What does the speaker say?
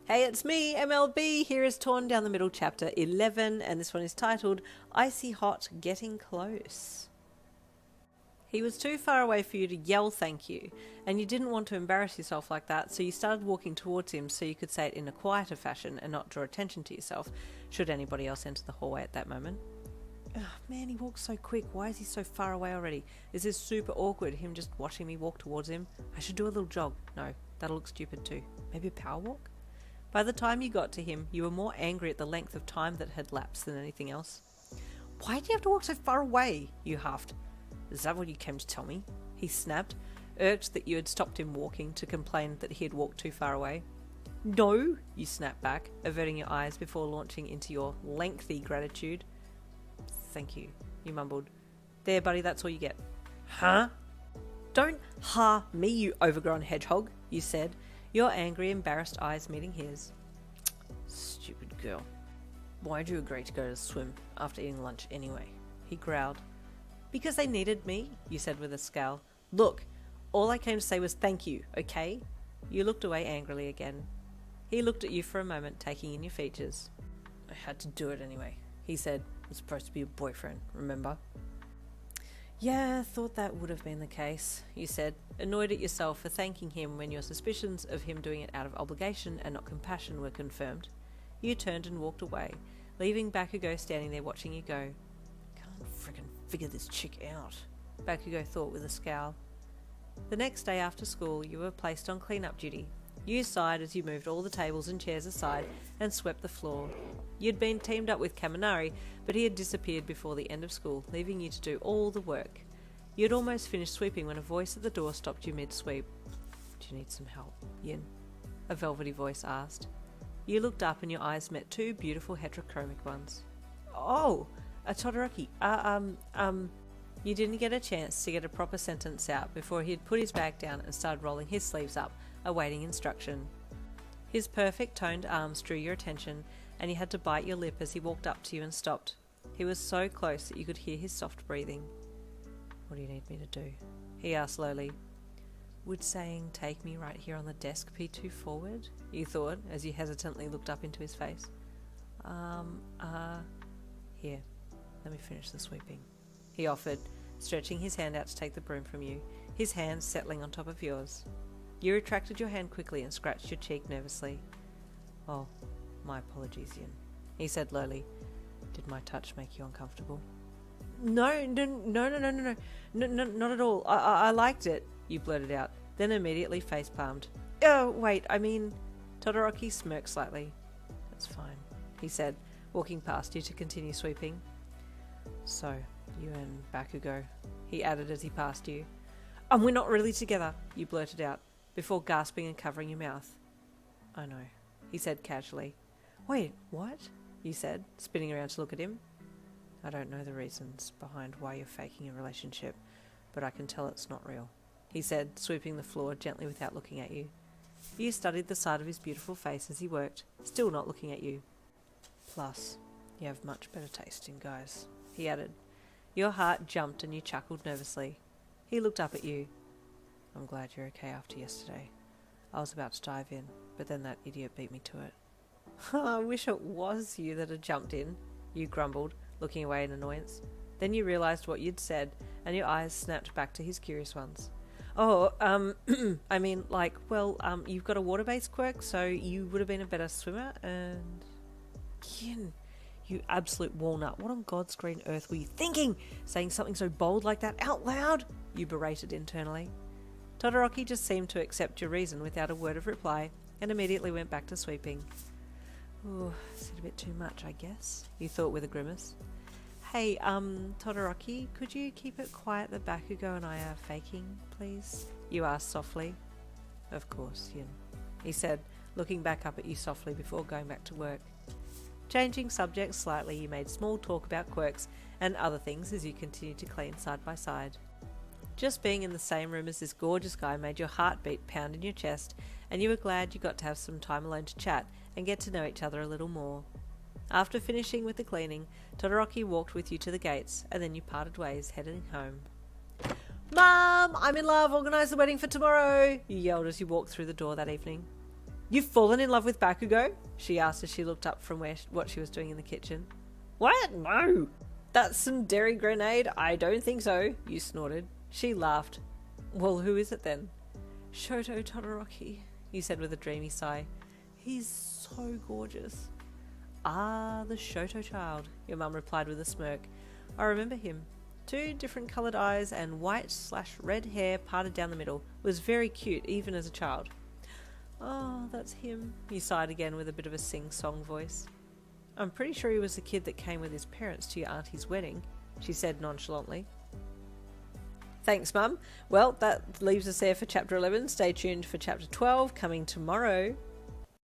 Hey, it's me, MLB. Here is Torn Down the Middle, Chapter 11, and this one is titled Icy Hot Getting Close. He was too far away for you to yell thank you, and you didn't want to embarrass yourself like that, so you started walking towards him so you could say it in a quieter fashion and not draw attention to yourself, should anybody else enter the hallway at that moment. Ugh, man, he walks so quick. Why is he so far away already? This is super awkward, him just watching me walk towards him. I should do a little jog. No, that'll look stupid too. Maybe a power walk? By the time you got to him, you were more angry at the length of time that had lapsed than anything else. Why do you have to walk so far away? You huffed. Is that what you came to tell me? He snapped, irked that you had stopped him walking to complain that he had walked too far away. No, you snapped back, averting your eyes before launching into your lengthy gratitude. Thank you, you mumbled. There, buddy, that's all you get. Huh? Don't ha me, you overgrown hedgehog, you said, your angry, embarrassed eyes meeting his. Stupid girl. Why'd you agree to go to swim after eating lunch anyway? He growled. Because they needed me, you said with a scowl. Look, all I came to say was thank you, okay? You looked away angrily again. He looked at you for a moment, taking in your features. I had to do it anyway, he said. I was supposed to be your boyfriend, remember? Yeah, thought that would have been the case, you said, annoyed at yourself for thanking him when your suspicions of him doing it out of obligation and not compassion were confirmed. You turned and walked away, leaving Bakugou standing there watching you go. Can't frickin' figure this chick out, Bakugou thought with a scowl. The next day after school, you were placed on clean-up duty. You sighed as you moved all the tables and chairs aside and swept the floor. You'd been teamed up with Kaminari, but he had disappeared before the end of school, leaving you to do all the work. You'd almost finished sweeping when a voice at the door stopped you mid-sweep. Do you need some help, Yin? A velvety voice asked. You looked up and your eyes met two beautiful heterochromic ones. Oh, a Todoroki. You didn't get a chance to get a proper sentence out before he had put his bag down and started rolling his sleeves up, awaiting instruction. His perfect toned arms drew your attention, and you had to bite your lip as he walked up to you and stopped. He was so close that you could hear his soft breathing. What do you need me to do? He asked slowly. Would saying take me right here on the desk be too forward? You thought, as you hesitantly looked up into his face. Here, let me finish the sweeping, he offered, stretching his hand out to take the broom from you, his hand settling on top of yours. You retracted your hand quickly and scratched your cheek nervously. Oh, my apologies, Yin, he said lowly. Did my touch make you uncomfortable? No, not at all. I liked it, you blurted out, then immediately face-palmed. Oh, wait, I mean... Todoroki smirked slightly. That's fine, he said, walking past you to continue sweeping. So, you and Bakugou, he added as he passed you. We're not really together, you blurted out, before gasping and covering your mouth. I know, he said casually. Wait, what? You said, spinning around to look at him. I don't know the reasons behind why you're faking a relationship, but I can tell it's not real, he said, sweeping the floor gently without looking at you. You studied the side of his beautiful face as he worked, still not looking at you. Plus, you have much better taste in guys, he added. Your heart jumped and you chuckled nervously. He looked up at you. I'm glad you're okay after yesterday. I was about to dive in, but then that idiot beat me to it. I wish it was you that had jumped in, you grumbled, looking away in annoyance. Then you realised what you'd said, and your eyes snapped back to his curious ones. Oh, I mean, like, well, you've got a water-based quirk, so you would have been a better swimmer, and... Yin, you absolute walnut, what on God's green earth were you thinking? Saying something so bold like that out loud? You berated internally. Todoroki just seemed to accept your reason without a word of reply, and immediately went back to sweeping. Ooh, said a bit too much, I guess, you thought with a grimace. Hey, Todoroki, could you keep it quiet that Bakugou and I are faking, please? You asked softly. Of course, Yin, he said, looking back up at you softly before going back to work. Changing subjects slightly, you made small talk about quirks and other things as you continued to clean side by side. Just being in the same room as this gorgeous guy made your heartbeat pound in your chest, and you were glad you got to have some time alone to chat and get to know each other a little more. After finishing with the cleaning, Todoroki walked with you to the gates, and then you parted ways, heading home. Mom, I'm in love, organise the wedding for tomorrow, you yelled as you walked through the door that evening. You've fallen in love with Bakugou? She asked as she looked up from what she was doing in the kitchen. What? No! That's some dairy grenade? I don't think so, you snorted. She laughed. Well, who is it then? Shoto Todoroki, you said with a dreamy sigh. He's so gorgeous. Ah, the Shoto child, your mum replied with a smirk. I remember him. 2 different coloured eyes and white/red hair parted down the middle. Was very cute, even as a child. Oh, that's him, you sighed again with a bit of a sing-song voice. I'm pretty sure he was the kid that came with his parents to your auntie's wedding, she said nonchalantly. Thanks, Mum. Well, that leaves us there for Chapter 11. Stay tuned for Chapter 12 coming tomorrow.